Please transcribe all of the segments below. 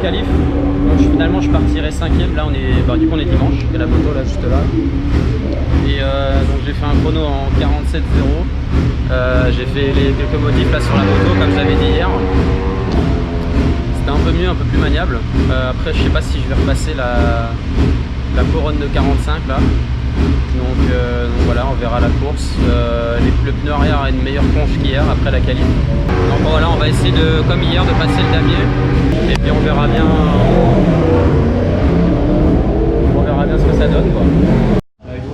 qualif. Donc finalement je partirai 5ème. Là on est, du coup on est dimanche. Il y a la moto là juste là. Et donc j'ai fait un chrono en 47,0. J'ai fait quelques modifs là sur la moto comme j'avais dit hier. C'était un peu mieux, un peu plus maniable. Après je sais pas si je vais repasser la couronne de 45 là. Donc voilà, on verra la course. Le pneu arrière a une meilleure ponche qu'hier après la qualif. Donc voilà, on va essayer de, comme hier, de passer le damier. Et puis on verra bien ce que ça donne quoi. Avec vous.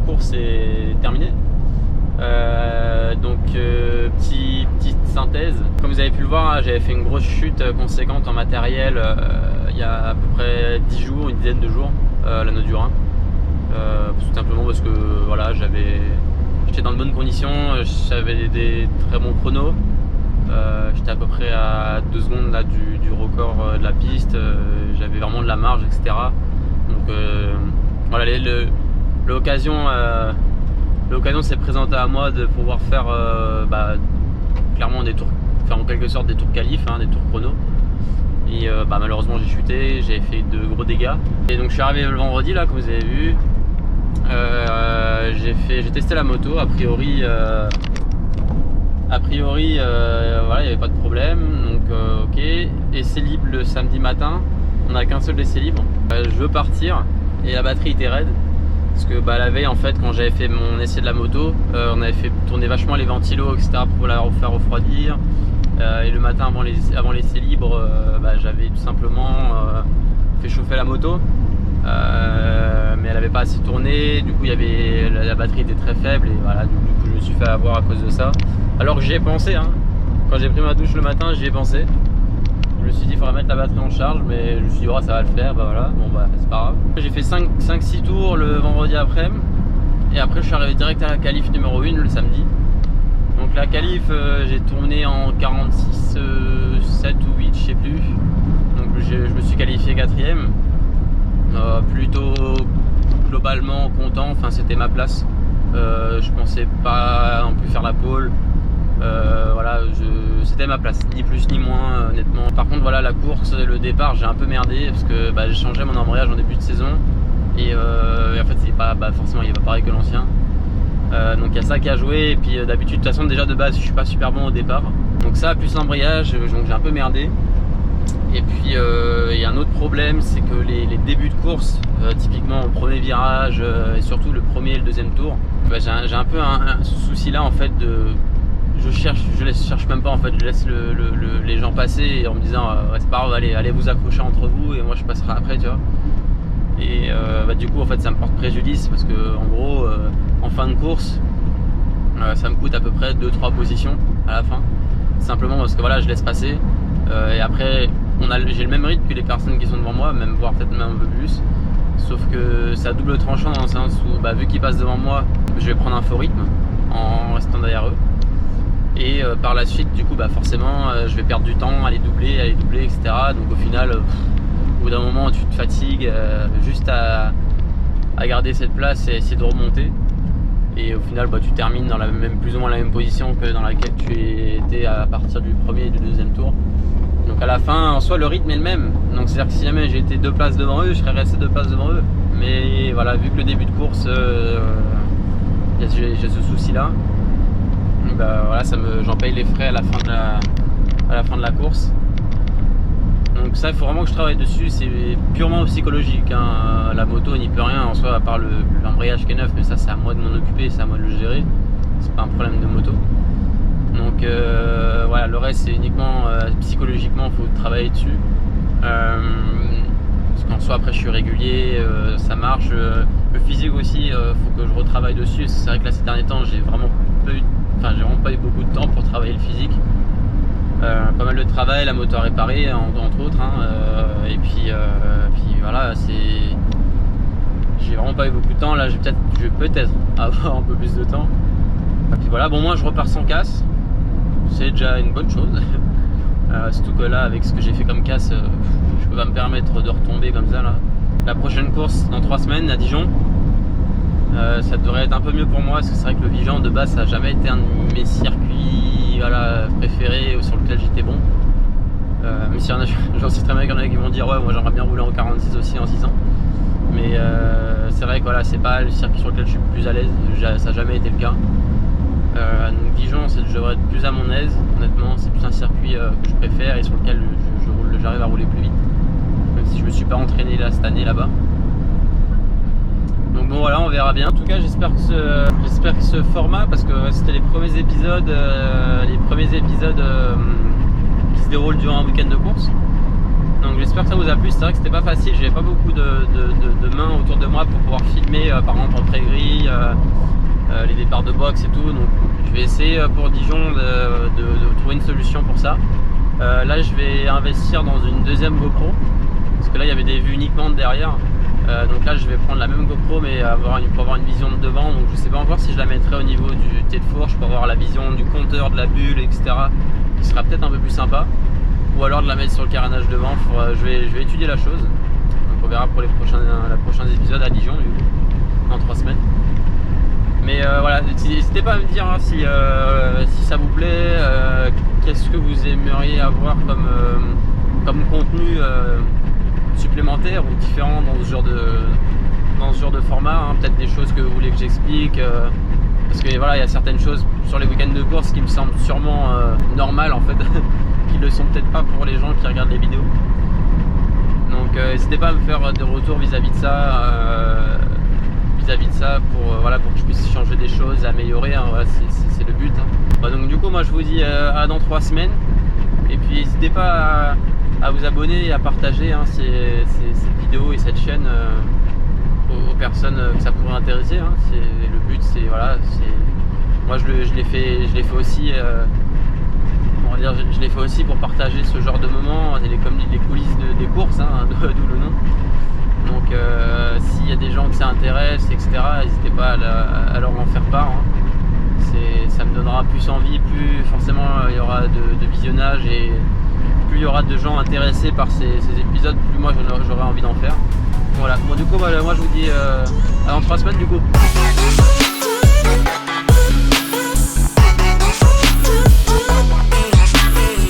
course est terminée. Petite synthèse. Comme vous avez pu le voir, j'avais fait une grosse chute conséquente en matériel il y a à peu près 10 jours, une dizaine de jours, l'anneau du Rhin. Tout simplement parce que voilà, j'étais dans de bonnes conditions, j'avais des très bons chronos. J'étais à peu près à 2 secondes là, du record de la piste, j'avais vraiment de la marge, etc. Donc voilà, l'occasion s'est présentée à moi de pouvoir faire clairement des tours, faire en quelque sorte des tours qualifs, des tours chrono. Et malheureusement j'ai chuté, j'ai fait de gros dégâts. Et donc je suis arrivé le vendredi là, comme vous avez vu. J'ai testé la moto, a priori voilà, il n'y avait pas de problème, donc ok. Essai libre le samedi matin, on n'a qu'un seul essai libre. Je veux partir et la batterie était raide. Parce que la veille en fait, quand j'avais fait mon essai de la moto, on avait fait tourner vachement les ventilos, etc. pour la faire refroidir. Et le matin avant l'essai libre, j'avais tout simplement fait chauffer la moto. Mais elle n'avait pas assez tourné, du coup la batterie était très faible et voilà, du coup je me suis fait avoir à cause de ça. Alors que j'y ai pensé, quand j'ai pris ma douche le matin, j'y ai pensé. Je me suis dit il faudrait mettre la batterie en charge, mais je me suis dit ça va le faire, voilà, c'est pas grave. J'ai fait 5-6 tours le vendredi après-midi et après je suis arrivé direct à la qualif numéro 1 le samedi. Donc la qualif j'ai tourné en 46, 7 ou 8, je sais plus. Donc je me suis qualifié 4ème. Plutôt globalement content, c'était ma place. Je pensais pas non plus faire la pole. Voilà, c'était ma place, ni plus ni moins, honnêtement. Par contre, voilà, la course, le départ, j'ai un peu merdé parce que j'ai changé mon embrayage en début de saison et en fait, c'est pas forcément, il est pas pareil que l'ancien. Donc il y a ça qui a joué. Et puis d'habitude, de toute façon, déjà de base, je suis pas super bon au départ. Donc ça, plus l'embrayage, donc j'ai un peu merdé. Et puis il y a un autre problème, c'est que les débuts de course, typiquement au premier virage et surtout le premier et le deuxième tour, j'ai un peu ce souci là en fait je cherche même pas en fait, je laisse les gens passer en me disant c'est pas grave, allez vous accrocher entre vous et moi je passerai après, tu vois. Et du coup en fait ça me porte préjudice parce que en gros en fin de course ça me coûte à peu près 2-3 positions à la fin, simplement parce que voilà, je laisse passer et après j'ai le même rythme que les personnes qui sont devant moi, voire peut-être même un peu plus, sauf que c'est à double tranchant dans le sens où vu qu'ils passent devant moi, je vais prendre un faux rythme en restant derrière eux. Et par la suite, du coup, forcément, je vais perdre du temps à les doubler, etc. Donc au final, au bout d'un moment, tu te fatigues juste à garder cette place et essayer de remonter. Et au final, tu termines dans plus ou moins la même position que dans laquelle tu étais à partir du premier et du deuxième tour. Donc à la fin, en soi, le rythme est le même. Donc c'est-à-dire que si jamais j'ai été 2 places devant eux, je serais resté 2 places devant eux. Mais voilà, vu que le début de course, j'ai ce souci-là. Voilà, j'en paye les frais à la fin de la course. Donc ça, il faut vraiment que je travaille dessus. C'est purement psychologique, la moto n'y peut rien en soi, à part l'embrayage qui est neuf, mais ça c'est à moi de m'en occuper, c'est à moi de le gérer, c'est pas un problème de moto. Donc voilà, le reste c'est uniquement psychologiquement, il faut travailler dessus. Parce qu'en soi après je suis régulier, ça marche. Le physique aussi, faut que je retravaille dessus. C'est vrai que là ces derniers temps j'ai vraiment pas eu beaucoup de temps pour travailler le physique. Pas mal de travail, la moto à réparer entre autres, et puis voilà, j'ai vraiment pas eu beaucoup de temps. Là je vais peut-être avoir un peu plus de temps. Et puis voilà, moi je repars sans casse, c'est déjà une bonne chose. Surtout que là avec ce que j'ai fait comme casse, je peux pas me permettre de retomber comme ça là. La prochaine course dans 3 semaines à Dijon. Ça devrait être un peu mieux pour moi parce que c'est vrai que le Vigan de base ça n'a jamais été un de mes circuits préférés sur lequel j'étais bon. Même si j'en sais très bien qu'il y en a qui vont dire ouais, moi j'aimerais bien rouler en 46 aussi en 600. Mais c'est vrai que voilà, c'est pas le circuit sur lequel je suis le plus à l'aise, ça n'a jamais été le cas. Donc Dijon, je devrais être plus à mon aise, honnêtement, c'est plus un circuit que je préfère et sur lequel j'arrive à rouler plus vite. Même si je me suis pas entraîné là cette année là-bas. Donc bon voilà, on verra bien. En tout cas j'espère que ce format, parce que c'était les premiers épisodes qui se déroulent durant un week-end de course. Donc j'espère que ça vous a plu. C'est vrai que c'était pas facile, j'avais pas beaucoup de mains autour de moi moi pour pouvoir filmer par exemple en pré-gris, les départs de boxe et tout. Donc je vais essayer pour Dijon de trouver une solution pour ça. Là je vais investir dans une deuxième GoPro parce que là il y avait des vues uniquement de derrière. Donc là je vais prendre la même GoPro mais pour avoir une vision de devant. Donc je sais pas encore si je la mettrai au niveau du thé de fourche pour avoir la vision du compteur, de la bulle, etc. qui sera peut-être un peu plus sympa. Ou alors de la mettre sur le carénage devant. Je vais étudier la chose. Donc on verra pour les prochains épisodes à Dijon du coup, dans 3 semaines. Mais voilà, n'hésitez pas à me dire hein, si ça vous plaît, qu'est-ce que vous aimeriez avoir comme contenu supplémentaire ou différent dans ce genre de format, hein. Peut-être des choses que vous voulez que j'explique, parce que voilà, il y a certaines choses sur les week-ends de course qui me semblent sûrement normales en fait, qui le sont peut-être pas pour les gens qui regardent les vidéos. Donc n'hésitez pas à me faire des retours vis-à-vis de ça. Pour que je puisse changer des choses, améliorer, hein, voilà, c'est le but hein. Donc du coup moi je vous dis à dans 3 semaines et puis n'hésitez pas à vous abonner et à partager hein, cette vidéo et cette chaîne aux personnes que ça pourrait intéresser hein. Le but c'est voilà, moi je l'ai fait aussi je l'ai fait aussi pour partager ce genre de moments, comme les coulisses des courses hein, d'où le nom. Donc s'il y a des gens que ça intéresse, etc., n'hésitez pas à leur en faire part hein. Ça me donnera plus envie, plus forcément il y aura de visionnage et plus il y aura de gens intéressés par ces épisodes, plus moi j'aurai envie d'en faire. Voilà, bon du coup moi je vous dis à dans 3 semaines du coup.